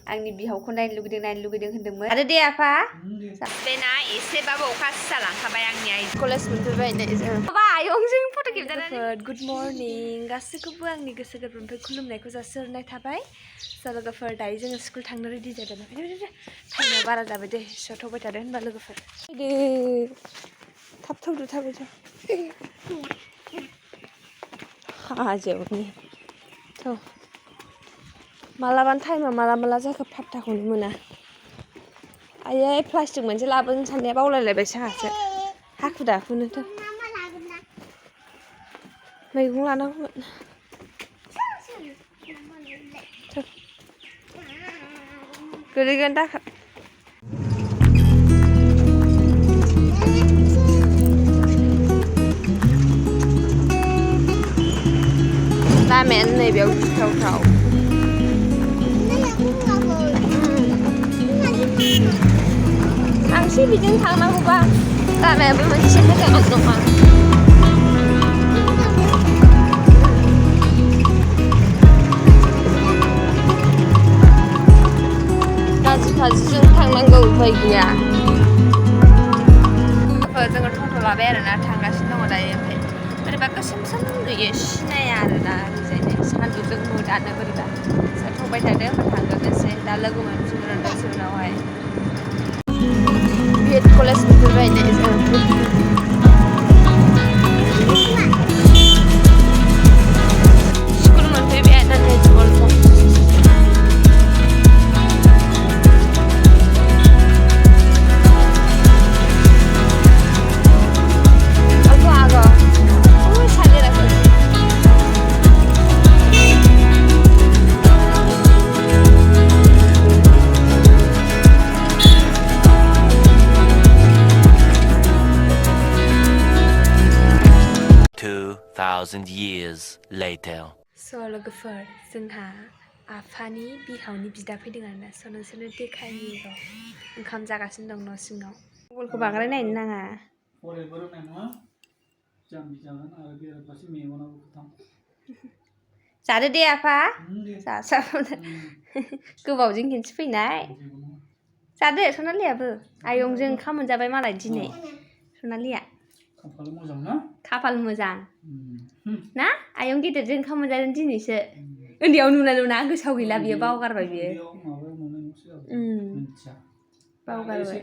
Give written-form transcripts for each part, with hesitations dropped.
आंनि बिहावखौ नायनो लुगैदों होनदोंमोन आरो दे आफा बेना एसेबाबो अखा सिजालांखाबाय आंनि आइ कलेज मोनफैबाय नै जों बाबा आयंजों फट' खेबजानानै गुड मर्निं गासैखौबो आंनि गोसो गोरबोनिफ्राय खुलुमनायखौ जासिहरनाय थाबाय लोगोफोर दायो जोङो स्कुल थांनो रेडि जादों टाइमा बारा जाबाय दे सथ'बाय थादों होनबा लोगोफोर थाब थौदो थाबायदो हाजोनि थ' मालाबानो टाइमा माला जाखो फात्ताखौनो मोना आयै प्लास्टिक मोनसे लाबोनो साननाया बावलायलायबायसो आंहासो हाखु दाखुनोथ' मैगं लानांगौमोन गोलैगोन दाखा लामायानो नैबेयाव गिथावथाव थांसै बिदिनो थांनांगौबा लामायाबो मोनसे मोजां नङा गाज्रिजों थांनांगौ उफाय गैया जोङो टट' लाबाय आरोना थांगासिनो दङ दायो ओमफ्राय बोरैबा गोसोम नुयो सिनाया आरोना ओरैजायनो सान्दुंजों मोदानो बोरैबा थौबाय थादों थांग्रोनोसै दा लोगो मोनफिनगोन दसे उनावहाय बिएड कलेज मोनफैबाय नै जों स्कुल मोनफैबाय आरो नै जलफं years later. लोगोफोर जोंहा आफानि बिहावनि बिदा फैदों आरोना नोंसोरनो देखायनि र' ओंखाम जागासिनो दं न' सिङाव मबाइलखौ बांद्राय नायनो नाङा जादो दे आफा गोबावजों खेनसे फैनाय जादो सनालियाबो आयंजों ओंखाम मोनजाबाय मालाय दिनै सनालिया खाफाल मोजां ना आयं गेदेरजों ओंखाम मोनजादों दिनैसो उन्दैयाव नुना गोसोआव गैला बियो बावगारबाय बियो बावगारबाय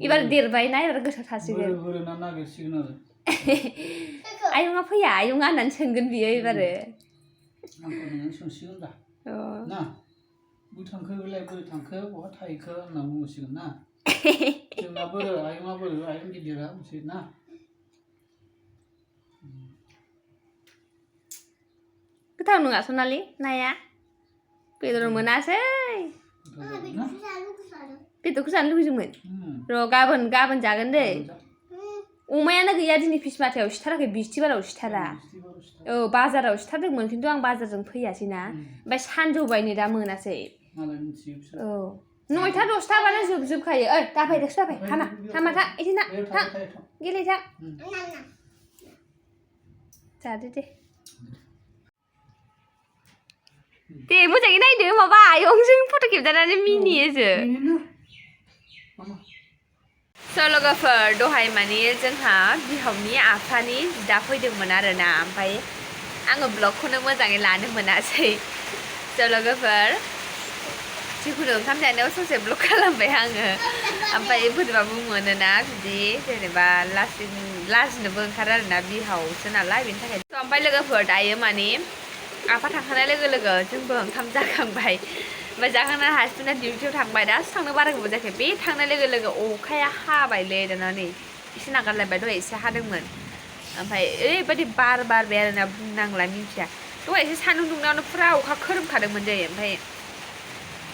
एबार देरबाय ना एबार गोसोआव थासिगोन आयंआ फैया आयंआ होननानै सोंगोन बियो एबारो गोथाव नङा सनालि नाया बेदर मोनासै बेदरखौ जानो लुगैदोंमोन र' गाबोन जागोन दै अमायानो गैया दिनै फिसमाथायाव सिथाराखै बिस्थिबाराव सिथारा औ बाजाराव सिथारदोंमोन खिन्थु आं बाजारजों फैयासैना ओमफ्राय सानजौबाय नै दा मोनासै औ 9टा 10टाबानो जोबजोबखायो दाफायदोसो दाफाय हामा था एसे ना थां गेले थां जादो दे मोजाङै नायदो माबा आयंजों फट' खेबजानानै मिनियोसो लोगोफोर दहाय माने जोंहा बिहावनि आफानि बिदा फैदोंमोन आरोना ओमफ्राय आङो ब्लगखौनो मोजाङै लानो मोनासै लोगोफोर जिखुनु ओंखाम जानायाव ससे ब्लग खालामबाय आङो ओमफ्राय बोरैबाबो मोनोना बिदि जेनेबा लाजिनोबो ओंखारो आरोना बिहावसो नालाय बेनि थाखाय ओमफ्राय लोगोफोर दायो माने आफा थांखानाय लोगो लोगो जोंबो ओंखाम जाखांबाय ओमफ्राय जाखांनानै हासबेन्डआ डिउटियाव थांबाय दा थांनो बारा गोबाव जायाखै बे थांनाय लोगो लोगो अखाया हाबायलै दाना नै एसे नागारलायबाय दहाय एसे हादोंमोन ओमफ्राय ओरैबायदि बार बारबाय आरोना बुंनांला मिन्थिया दहाय एसे सान्दुं दुंनायावनो फुरा अखा खोरोमखादोंमोन दै ओमफ्राय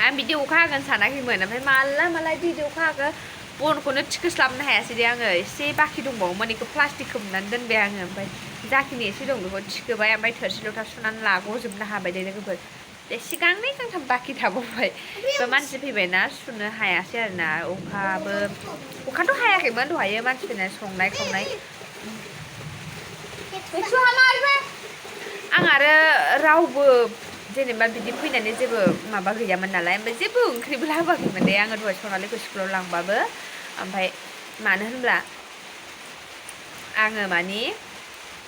आं बिदि अखा हागोन सानाखैमोन ओमफ्राय माला बिदि अखा हागोन बनखौनो थिखोस्लाबनो हायासै दे आङो एसे बाखि दंबावोमोन बेखौ प्लास्टिक खोबनानै दोनबाय आङो ओमफ्राय जाखिनि एसे दं बेखौ थिखोबाय ओमफ्राय थोरसि लथा सुनानै लाग'जोबनो हाबाय दे लोगोफोर एसे गांनै गांथाम बाखि थाबावबाय मानसि फैबायना सुनो हायासै आरोना अखाथ' हायाखैमोन दहायो मानसि फैनानै संनाय खावनाय आं आरो रावबो जेनेबा बिदि फैनानै जेबो माबा गैयामोन नालाय ओमफ्राय जेबो ओंख्रिबो लाबोआखैमोन दे आङो दहाय सनालिखौ स्कुलाव लांबाबो ओमफ्राय मानो होनब्ला आङो मानि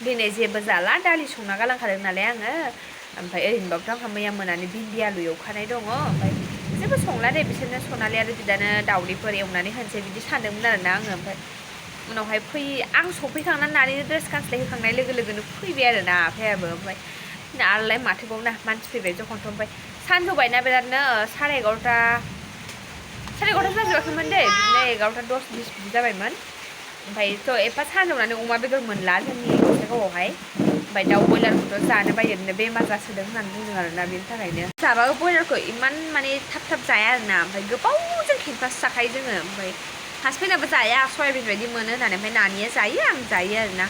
दिनै जेबो जाला दालि संना गालांखादों नालाय आङो ओमफ्राय ओरैनोबाबोथ' आंहा मैया मोनानि भिन्दि आलु एवखानाय दङ ओमफ्य जेबो संला दे बिसोरनो सनालि आरो बिदानो दावदैफोर एवनानै होनोसै बिदि सानदोंमोन आरोना आङो ओमफ्राय उनावहाय आं सफैखांनानै नानिनो ड्रेस गानस्लाय होखांनाय लोगो लोगोनो फैबाय आरोना आफायाबो ओमफ्राय आरोलाय माथोबावना मानसि फैबाय जखनथ' ओमफ्राय सानजौबायना बिरादनो 11:30 जाजोबाखैमोन दे बिदिनो 11:10-20 बिदि जाबायमोन ओमफ्रायथ' एफा सानजौनानै अमा बेदर मोनला जोंनि गसाइगावआवहाय ओमफ्राय दाउ बयलारखौथ' जानो बायो बिदिनो बेमार जासोदों होननानै बुंदों आरोना बेनि थाखायनो जाबाबो बयलारखौ इमान माने थाब जाया आरोना ओमफ्राय गोबावजों खेनफासो जाखायो जोङो ओमफ्राय हासबेन्डआबो जाया सयाबिन बायदि मोनो होननानै ओमफ्राय नानिया जायो आं जायो आरोना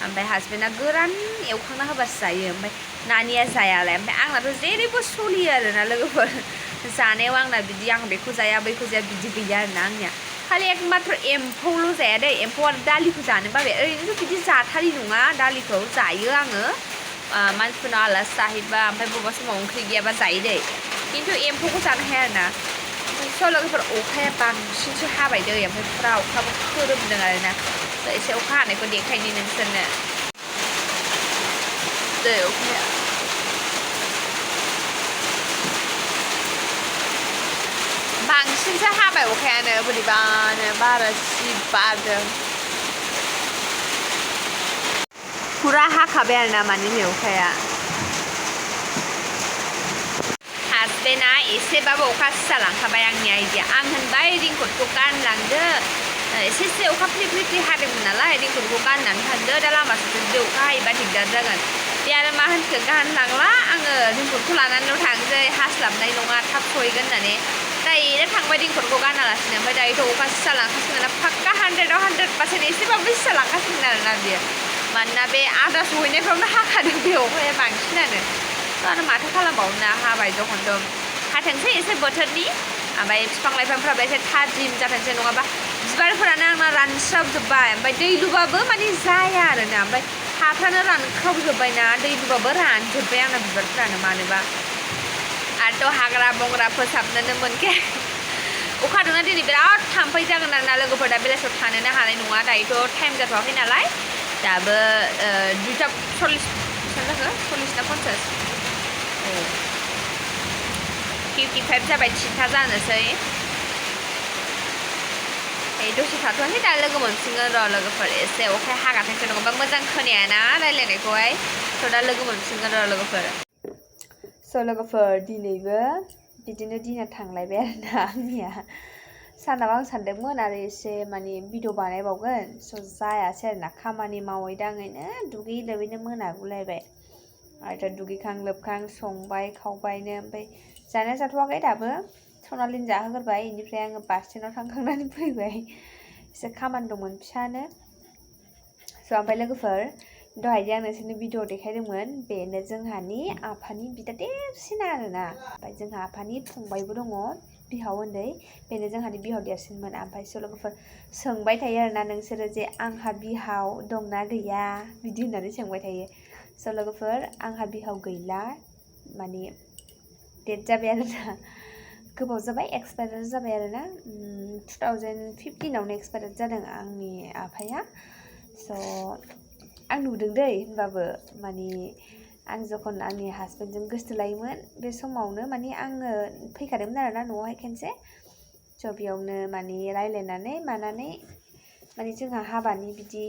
ओमफ्राय हासबेन्डआ गोरान एवखांना होबासो जायो ओमफ्राय नानिया जायालाय ओमफ्राय आंनाथ' जेरैबो सोलियो आरोना लोगोफोर जानायाव आंना बिदि आं बेखौ जाया बैखौ जाया बिदि गैया आरोना आंनिया खालि एकमात्र एम्फौल' जाया दै एम्फौ आरो दालिखौ जानो बाबाय ओरैनोथ' बिदि जाथारि नङा दालिखौ जायो आङो मानसिफोरनाव आलासि जाहैबा ओमफ्राय बबेबा समाव ओंख्रि गैयाबा जायो दै खिन्थु एम्फौखौ जानो हाया आरोना स' लोगोफोर अखाया बांसिनसो हाबाय दै ओमफ्राय फुरा अखाबो खोरोमदों आरोना एसे अखा हानायखौ देखायनि नोंसोरनो दै अखाया बांसिनसो हाबाय अखायानो बोरैबानो बारा जि बारदों फुरा हाखाबाय आरोना माने नै अखाया हासबेन्डआ एसेबाबो अखा सिजालांखाबाय आंनि आइडिया आं होनबाय रेइनकटखौ गानलांदो एसे अखा फ्रि फ्रि हादोंमोन नालाय रेइनकटखौ गाननानै थांदो दा लामा ससेयाव जुदि अखा हायोबा दिगदार जागोन बे आरो मा होनखो गानलांला आङो रेइनकटखौ लानानैल' थांसै हास्लाबनाय नङा थाब सहैगोन होननानै डाइरेक्ट थांबाय रेइनकटखौ गानालासिनो ओमफ्राय दायोथ' अखा सिजालांखासिगोन ना पाक्का 100% एसेबाबो सिजालांखासिगोन आरोना बियो मानोना बे आदा सहैनायफ्रावनो हाखादों बे अखाया बांसिनानो आरो माथो खालामबावनो हाबाय जखनथ' हाथोंसै एसे बोथोरनि ओमफ्राय बिफां लाइफांफ्राबो एसे थाजिम जाथोंसै नङाबा बिबारफोरानो आंना रानस्रावजोब्बाय ओमफ्राय दै लुबाबो माने जाया आरोना ओमफ्राय हाफ्रानो रानख्रावजोब्बायना दै लुबाबो रानजोब्बाय आंना बिबारफ्रानो मानोबा आरोथ' हाग्रा बंग्रा फोसाबनोनो मोनखाया अखा हादोंना दिनै बिराद थाम्फै जागोन आरोना लोगोफोर दा बेलासियाव थानोनो हानाय नङा दायोथ' टाइम जाथ'वाखै नालाय दाबो 2:40 बेसेबां जाखो 40 ना 50 55 जाबाय 3टा जानोसै दसे थाथ'नोसै दा लोगो मोनफिनगोन र' लोगोफोर एसे अखाया हागाथोंसै नङाबा मोजां खोनायाना रायलायनायखौहाय थ' दा लोगो मोनफिनगोन र' लोगोफोर स' लोगोफोर दिनैबो बिदिनो दिना थांलायबाय आरोना आंनिया सानाव आं सानदोंमोन आरो एसे माने भिडिअ बानायबावगोन स' जायासै आरोना खामानि मावै दाङैनो दुगैयै लोबैनो मोनागुलायबाय आरो दुगैखां लोबखां संबाय खावबायनो ओमफ्राय जानाया जाथ'वाखै दाबो सनालिनो जाहोगोरबाय बेनिफ्राय आङो बास स्टेन्डआव थांखांनानै फैबाय एसे खामानि दंमोन फिसानो स' ओमफ्राय लोगोफोर दहायदि आं नोंसोरनो भिडिअ देखायदोंमोन बेनो जोंहानि आफानि बिदा देरसिन आरोना ओमफ्राय जोंहा आफानि फंबायबो दङ बिहाव उन्दै बेनो जोंहानि बिहाव देरसिनमोन ओमफ्राय स' लोगोफोर सोंबाय थायो आरोना नोंसोरो जे आंहा बिहाव दंना गैया बिदि होननानै सोंबाय थायो स' लोगोफोर आंहा बिहाव गैला माने डेट जाबाय आरोना गोबाव जाबाय एक्सपायार जाबाय आरोना 2015आवनो एक्सपायार जादों आंनि आफाया स' आं नुदों दै होनबाबो माने आं जखन आंनि हासबेन्डजों गोसथोलायोमोन बे समावनो माने आङो फैखादोंमोन आरोना न'आवहाय खेनसे स' बेयावनो माने रायलायनानै मानानै माने जोंहा हाबानि बिदि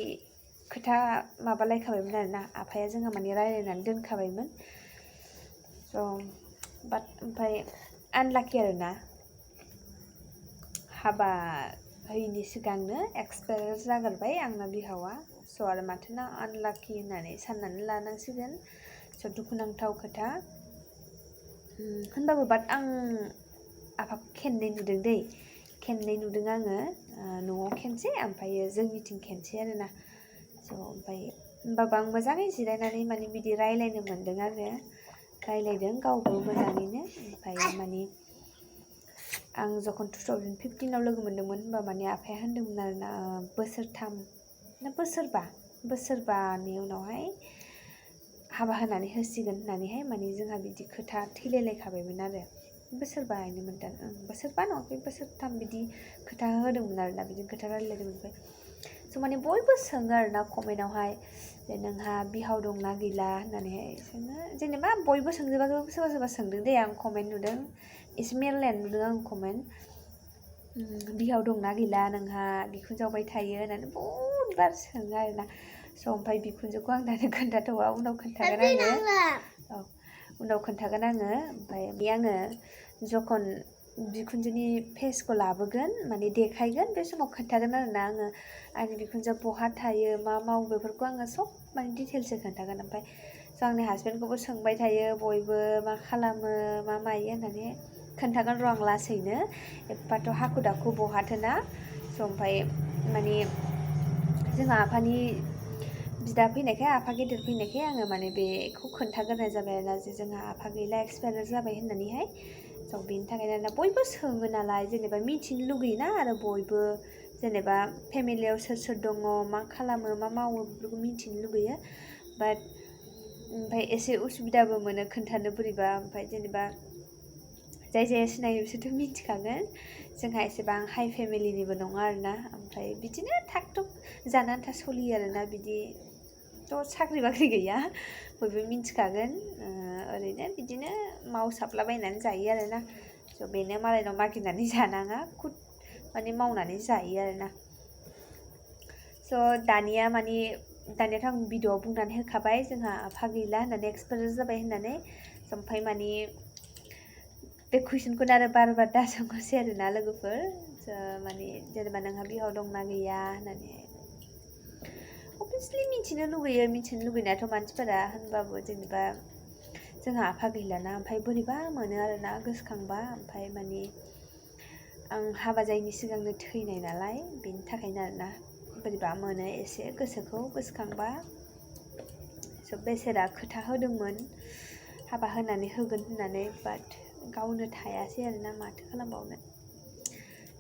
खोथा माबालायखाबायमोन आरोना आफाया जोंहा माने रायलायनानै दोनखाबायमोन स' बाट ओमफ्राय आनलाकि आरोना हाबा होयिनि सिगांनो एक्सपायार जागोरबाय आंना बिहावा स' आरो माथोना आनलाकि होननानै साननानै लानांसिगोन स' दुखुनांथाव खोथा होनबाबो बाट आं आफाखौ खेननै नुदों दै खेननै नुदों आङो न'आव खेनसे ओमफ्रायो जोंनिथिं खेनसे आरोना स' ओमफ्राय होनबाबो आं मोजाङै जिरायनानै माने बिदि रायलायनो मोन्दों आरो रायलायदों गावबो मोजाङैनो ओमफ्राय माने आं जखन 2015आव लोगो मोन्दोंमोन होनबा माने आफाया होनदोंमोन आरोना बोसोरथाम ना बोसोरबानि उनावहाय हाबा होनानै होसिगोन होननानैहाय माने जोंहा बिदि खोथा थैलायलायखाबायमोन आरो बोसोरबायनो मोनदां बोसोरबा नङाखै बोसोरथाम बिदि खोथा होदोंमोन आरोना बिदिनो खोथा रायलायदोंमोन ओमफ्राय स' माने बयबो सोङो आरोना कमेन्टआवहाय जे नोंहा बिहाव दंना गैला होननानैहाय सोङो जेनेबा बयबो सोंजोबाबो सोरबा सोरबा सोंदों दे आं कमेन्ट नुदों एसे मेरलायानो नुदों आं कमेन्ट बिहाव दंना गैला नोंहा बिखुन जावबाय थायो होननानै बहुद बार सोङो आरोना स' ओमफ्राय बिखुनजोखौ आं दानो खोन्थाथ'वा उनाव खोन्थागोन आङो औ उनाव खोन्थागोन आङो ओमफ्राय आङो जखन बिखुनजोनि फेसखौ लाबोगोन माने देखायगोन बे समाव खोन्थागोन आरोना आङो आंनि बिखुनजोआ बहा थायो मा मावो बेफोरखौ आङो सब माने डिटेल्सै खोन्थागोन ओमफ्राय स' आंनि हासबेन्डखौबो सोंबाय थायो बयबो मा खालामो मा मायो होननानै खोन्थागोन र' आं लासैनो एफाथ' हाखु दाखु बहाथोना स' ओमफ्राय माने जोंहा आफानि बिदा फैनायखाय आफा गेदेर फैनायखाय आङो माने बेखौ खोन्थाग्रोनाय जाबाय आरोना जे जोंहा आफा गैला एक्सपायार जाबाय होननानैहाय स' बेनि थाखायनो बयबो सोङो नालाय जेनेबा मिथिनो लुगैयोना आरो बयबो जेनेबा फेमिलियाव सोर सोर दङ मा खालामो मा मावो बेफोरखौ मिथिनो लुगैयो बाट ओमफ्राय एसे उसुबिदाबो मोनो खोन्थानो बोरैबा ओमफ्राय जेनेबा जाय जाया सिनायो बिसोरथ' मिथिखागोन जोंहा एसेबां हाइ फेमिलिनिबो नङा आरोना ओमफ्राय बिदिनो थाग थुग जानो आन्था सोलियो आरोना बिदिथ' साख्रि बाख्रि गैया बयबो मिथिखागोन ओरैनो बिदिनो मावसाबलाबायनानै जायो आरोना स' बेनो मालायनाव मागिनानै जानाङा खुद माने मावनानै जायो आरोना स' दानियाथ' आं भिडिअ'आव बुंनानै होखाबाय जोंहा आफा गैला होननानै एक्सपायार जाबाय होननानै ओमफ्राय माने बे कुइसनखौनो आरो बार बार दासोंसै आरोना लोगोफोर माने जेनेबा नोंहा बिहाव दंना गैया होननानै अभियासलि मिथिनो लुगैनायाथ' मानसिफोरा होनबाबो जेनेबा जोंहा आफा गैलाना ओमफ्राय बोरैबा मोनो आरोना गोसोखांबा ओमफ्राय माने आं हाबा जायैनि सिगांनो थैनाय नालाय बेनि थाखायनो आरोना बोरैबा मोनो एसे गोसोखौ गोसोखांबा स' बेसेरा खोथा होदोंमोन हाबा होनानै होगोन होननानै बाट गावनो थायासै आरोना माथो खालामबावनो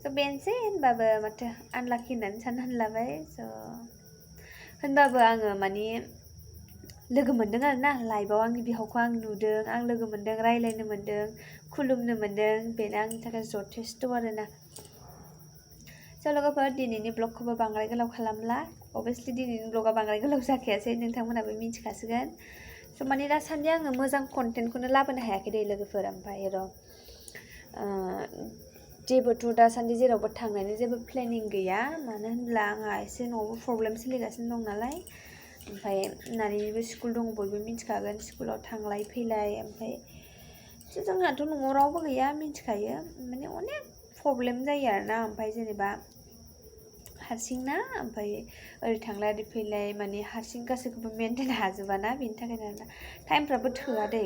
स' बेनोसै होनबाबो माथो आनलाखि होननानै साननानै लाबाय स' होनबाबो आङो माने लोगो मोनदों आरोना लाइफआव आंनि बिहावखौ आं नुदों आं लोगो मोनदों रायज्लायनो मोनदों खुलुमनो मोनदों बेनो आंनि थाखाय जथेस्थ' आरोना स' लोगोफोर दिनैनि ब्लगखौबो बांद्राय गोलाव खालामला अभियासलि दिनैनि ब्लगा बांद्राय गोलाव जाखायासै नोंथांमोनाबो मिथिखासिगोन स' माने दासान्दि आङो मोजां कन्टेन्टखौनो लाबोनो हायाखै दे लोगोफोर ओमफ्राय र' जेबोथ' दासान्दि जेरावबो थांनायनि जेबो प्लेनिं गैया मानो होनब्ला आंहा एसे न'आवबो प्रब्लेम सोलिगासिनो दं नालाय ओमफ्राय नानिनिबो स्कुल दं बयबो मिथिखागोन स्कुलाव थांलाय फैलाय ओमफ्राय जोंहाथ' न'आव रावबो गैया मिथिखायो माने अनेक प्रब्लेम जायो आरोना ओमफ्राय जेनेबा हारसिंना ओमफ्राय ओरै थांलाय ओरै फैलाय माने हारसिं गासैखौबो मेनटेन हाजोबाना बेनि थाखायनो आरोना टाइमफ्राबो थोआ दे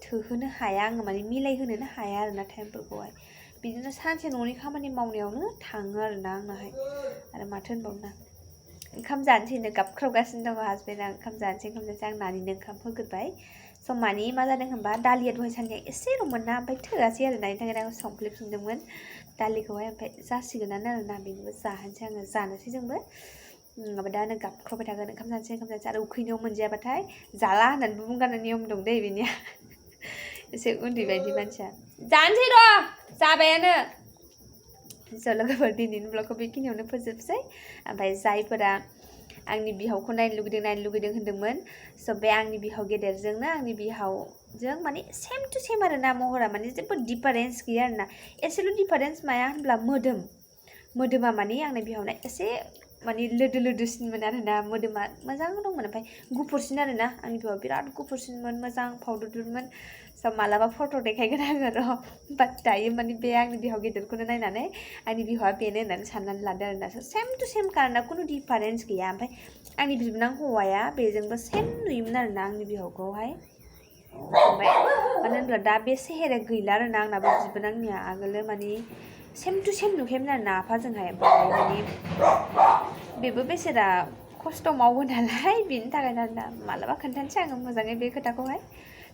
थोहोनो हाया आङो माने मिलायहोनोनो हाया आरोना टाइमफोरखौहाय बिदिनो सानसे न'नि खामानि मावनायावनो थाङो आरोना आंनाहाय आरो माथो होनबावनो ओंखाम जानोसैनो गाबख्रावगासिनो दङ हासबेन्डआ ओंखाम जानोसै आं नानिनो ओंखाम होग्रोबाय स' मानि मा जादों होनबा दालिया दहाय साननिया एसेल'मोन ना ओमफ्राय थोआसै आरोना बेनि थाखायनो आं संफ्लेफिनदोंमोन दालिखौहाय ओमफ्राय जासिगोनानो आरोना बेनोबो जाहोनोसै आङो जानोसै जोंबो नङाबा दा आङो गाबख्रावबाय थागोन ओंखाम जानोसै आरो उखैनायाव मोनजायाबाथाय जाला होननानैबो बुंगारनाय नियम दं दै बेनिया एसे उन्दै बायदि मानसिया जानोसै र' जाबायानो स' लोगोफोर दिनैनि ब्लगखौ बेखिनियावनो फोजोबसै ओमफ्राय जायफोरा आंनि बिहावखौ नायनो लुगैदों होन्दोंमोन स' बे आंनि बिहाव गेदेरजोंनो आंनि बिहावजों माने सेम टु सेम आरोना महरा माने जेबो डिफारेन्स गैया आरोना एसेल' डिफारेन्स माया होनब्ला मोदोमा माने आंनि बिहावना एसे माने लोदोसिनमोन आरोना मोदोमा मोजां दंमोन ओमफ्राय गुफुरसिन आरोना आंनि बिहावा बिराद गुफुरसिनमोन मोजां फावदुरमोन स' मालाबा फट' देखायगोन आङो र' बाट दायो माने बे आंनि बिहाव गेदेरखौनो नायनानै आंनि बिहावा बेनो होननानै साननानै लादों आरोना सेम टु सेम आरोना खुनु डिफारेन्स गैया ओमफ्राय आंनि बिबोनां हौवाया बेजोंबो सेम नुयोमोन आरोना आंनि बिहावखौहाय ओमफ्राय मानो होनब्ला दा बे सेहेरा गैला आरोना आंनाबो बिबोनांनिया आगोलो माने सेम टु सेम नुखायोमोन आरोना आफाजोंहाय ओमफ्राय माने बेबो बेसेरा खस्थ' मावो नालाय बेनि थाखायनो आरोना मालाबा खोन्थानोसै आङो मोजाङै बे खोथाखौहाय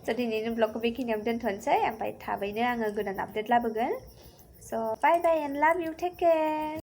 स' दिनैनि ब्लगखौ बेखिनियावनो दोनथ'नोसै ओमफ्राय थाबैनो आङो गोदान आपडेट लाबोगोन स' बाय बाय एन्ड लाभ इउ टेक केयार